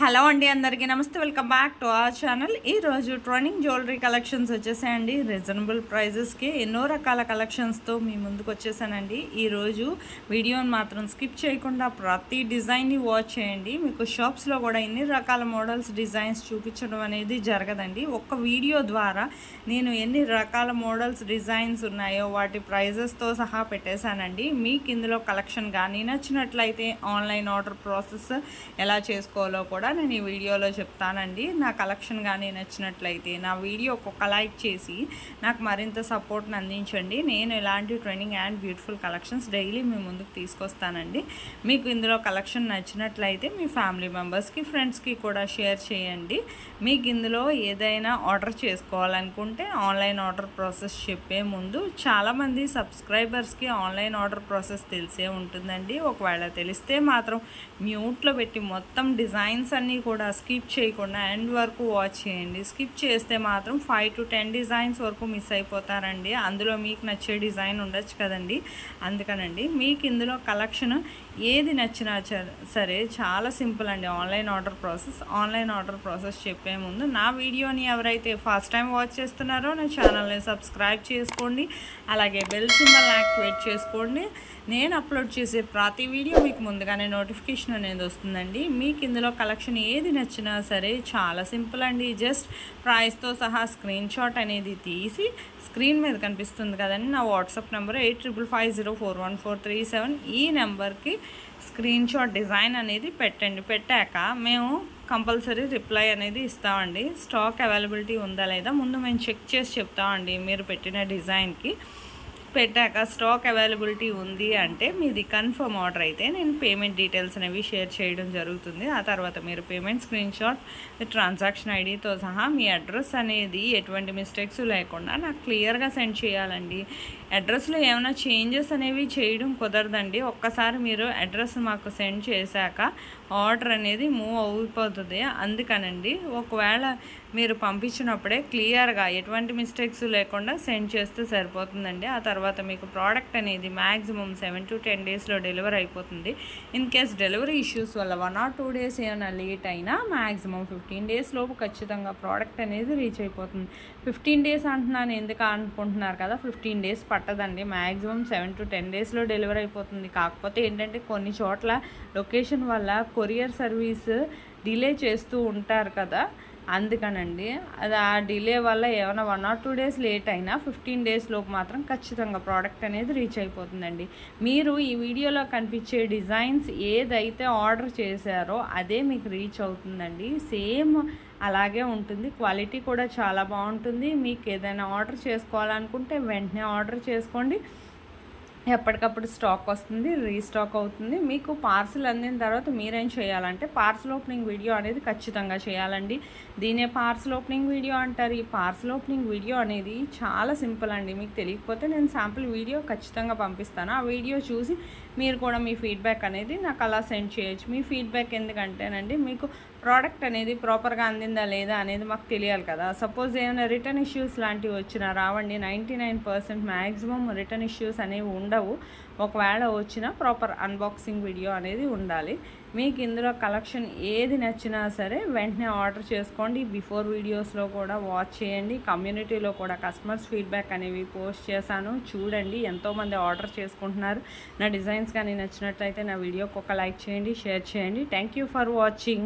Hello అండి, అందరికీ నమస్తే. Welcome back to our channel. ఈరోజు ట్రెండింగ్ జ్యువెలరీ కలెక్షన్స్ వచ్చేసాయండి. రీజనబుల్ ప్రైజెస్కి ఎన్నో రకాల కలెక్షన్స్తో మీ ముందుకు వచ్చేసానండి. ఈరోజు వీడియోని మాత్రం స్కిప్ చేయకుండా ప్రతి డిజైన్ని వాచ్ చేయండి. మీకు షాప్స్లో కూడా ఎన్ని రకాల మోడల్స్ డిజైన్స్ చూపించడం అనేది జరగదండి. ఒక్క వీడియో ద్వారా నేను ఎన్ని రకాల మోడల్స్ డిజైన్స్ ఉన్నాయో వాటి ప్రైజెస్తో సహా పెట్టేశానండి. మీకు ఇందులో కలెక్షన్ కానీ నచ్చినట్లయితే ఆన్లైన్ ఆర్డర్ ప్రాసెస్ ఎలా చేసుకోవాలో కూడా నేను ఈ వీడియోలో చెప్తానండి. నా కలెక్షన్ కానీ నచ్చినట్లయితే నా వీడియోకి ఒక లైక్ చేసి నాకు మరింత సపోర్ట్ని అందించండి. నేను ఇలాంటి trending and beautiful collections daily మీ ముందుకు తీసుకొస్తానండి. మీకు ఇందులో కలెక్షన్ నచ్చినట్లయితే మీ ఫ్యామిలీ మెంబర్స్కి, ఫ్రెండ్స్కి కూడా షేర్ చేయండి. మీకు ఇందులో ఏదైనా ఆర్డర్ చేసుకోవాలనుకుంటే ఆన్లైన్ ఆర్డర్ ప్రాసెస్ చెప్పే ముందు చాలామంది సబ్స్క్రైబర్స్కి ఆన్లైన్ ఆర్డర్ ప్రాసెస్ తెలిసే ఉంటుందండి. ఒకవేళ తెలిస్తే మాత్రం మ్యూట్లో పెట్టి మొత్తం డిజైన్స్ అన్నీ కూడా స్కిప్ చేయకుండా ఎండ్ వరకు వాచ్ చేయండి. స్కిప్ చేస్తే మాత్రం 5 to 10 డిజైన్స్ వరకు మిస్ అయిపోతారండి. అందులో మీకు నచ్చే డిజైన్ ఉండొచ్చు కదండి. అందుకనండి మీకు ఇందులో కలెక్షన్ ఏది నచ్చినా సరే చాలా సింపుల్ అండి ఆన్లైన్ ఆర్డర్ ప్రాసెస్ చెప్పే ముందు నా వీడియోని ఎవరైతే ఫస్ట్ టైం వాచ్ చేస్తున్నారో నా ఛానల్ని సబ్స్క్రైబ్ చేసుకోండి. అలాగే బెల్ సింబల్ యాక్టివేట్ చేసుకోండి. నేను అప్లోడ్ చేసే ప్రతి వీడియో మీకు ముందుగానే నోటిఫికేషన్ అనేది వస్తుందండి. మీకు ఇందులో కలెక్షన్ ఏది నచ్చినా సరే చాలా సింపుల్ అండి. జస్ట్ ప్రైస్తో సహా స్క్రీన్ షాట్ అనేది తీసి స్క్రీన్ మీద కనిపిస్తుంది కదండి నా వాట్సాప్ నెంబర్ 8555041437. ఈ నెంబర్కి స్క్రీన్ షాట్ డిజైన్ అనేది పెట్టండి. పెట్టాక మేము కంపల్సరీ రిప్లై అనేది ఇస్తామండి. స్టాక్ అవైలబిలిటీ ఉందా లేదా ముందు మేము చెక్ చేసి చెప్తామండి. మీరు పెట్టిన డిజైన్కి పెట్టాక స్టాక్ అవైలబిలిటీ ఉంది అంటే మీది కన్ఫర్మ్ ఆర్డర్ అయితే నేను పేమెంట్ డీటెయిల్స్ అనేవి షేర్ చేయడం జరుగుతుంది. ఆ తర్వాత మీరు పేమెంట్ స్క్రీన్ షాట్ ట్రాన్సాక్షన్ ఐడితో సహా మీ అడ్రస్ అనేది ఎటువంటి మిస్టేక్స్ లేకుండా నాకు క్లియర్గా సెండ్ చేయాలండి. అడ్రస్లో ఏమైనా చేంజెస్ అనేవి చేయడం కుదరదండి. ఒక్కసారి మీరు అడ్రస్ మాకు సెండ్ చేశాక ఆర్డర్ అనేది మూవ్ అయిపోతుంది. అందుకనండి ఒకవేళ మీరు పంపించినప్పుడే క్లియర్గా ఎటువంటి మిస్టేక్స్ లేకుండా సెండ్ చేస్తే సరిపోతుందండి. ఆ తర్వాత మీకు ప్రోడక్ట్ అనేది మ్యాక్సిమం 7 to 10 డేస్లో డెలివరీ అయిపోతుంది. ఇన్ కేస్ డెలివరీ ఇష్యూస్ వల్ల 1 or 2 days ఏమైనా లేట్ అయినా మ్యాక్సిమం 15 days లోపు ఖచ్చితంగా ప్రోడక్ట్ అనేది రీచ్ అయిపోతుంది. 15 days అంటున్నాను ఎందుకు అనుకుంటున్నారు కదా, 15 days పట్టదండి. మ్యాక్సిమం 7 to 10 డేస్లో డెలివరీ అయిపోతుంది. కాకపోతే ఏంటంటే కొన్ని చోట్ల లొకేషన్ వల్ల కొరియర్ సర్వీస్ డిలే చేస్తూ ఉంటారు కదా, అందుకనండి అది ఆ డిలే వల్ల ఏమైనా 1 or 2 days లేట్ అయినా 15 days లోపు మాత్రం ఖచ్చితంగా ప్రోడక్ట్ అనేది రీచ్ అయిపోతుందండి. మీరు ఈ వీడియోలో కనిపించే డిజైన్స్ ఏదైతే ఆర్డర్ చేశారో అదే మీకు రీచ్ అవుతుందండి. సేమ్ అలాగే ఉంటుంది. క్వాలిటీ కూడా చాలా బాగుంటుంది. మీకు ఏదైనా ఆర్డర్ చేసుకోవాలనుకుంటే వెంటనే ఆర్డర్ చేసుకోండి. ఎప్పటికప్పుడు స్టాక్ వస్తుంది, రీస్టాక్ అవుతుంది. మీకు పార్సిల్ అందిన తర్వాత మీరేం చేయాలంటే పార్సిల్ ఓపెనింగ్ వీడియో అనేది ఖచ్చితంగా చేయాలండి. దీనే పార్సిల్ ఓపెనింగ్ వీడియో అంటారు. ఈ పార్సిల్ ఓపెనింగ్ వీడియో అనేది చాలా సింపుల్ అండి. మీకు తెలియకపోతే నేను శాంపుల్ వీడియో ఖచ్చితంగా పంపిస్తాను. ఆ వీడియో చూసి మీరు కూడా మీ ఫీడ్బ్యాక్ అనేది నాకు అలా సెండ్ చేయొచ్చు. మీ ఫీడ్బ్యాక్ ఎందుకంటేనండి మీకు ప్రోడక్ట్ అనేది ప్రాపర్గా అందిందా లేదా అనేది మాకు తెలియాలి కదా. సపోజ్ ఏమైనా రిటర్న్ ఇష్యూస్ లాంటివి వచ్చినా రావండి. 99% మ్యాక్సిమం రిటర్న్ ఇష్యూస్ అనేవి ఉండవు. ఒకవేళ వచ్చినా ప్రాపర్ అన్బాక్సింగ్ వీడియో అనేది ఉండాలి. మీకు ఇందులో కలెక్షన్ ఏది నచ్చినా సరే వెంటనే ఆర్డర్ చేసుకోండి. బిఫోర్ వీడియోస్లో కూడా వాచ్ చేయండి. కమ్యూనిటీలో కూడా కస్టమర్స్ ఫీడ్బ్యాక్ అనేవి పోస్ట్ చేశాను, చూడండి. ఎంతోమంది ఆర్డర్ చేసుకుంటున్నారు. నా డిజైన్స్ కానీ నచ్చినట్లయితే నా వీడియోకి ఒక లైక్ చేయండి, షేర్ చేయండి. Thank you for watching.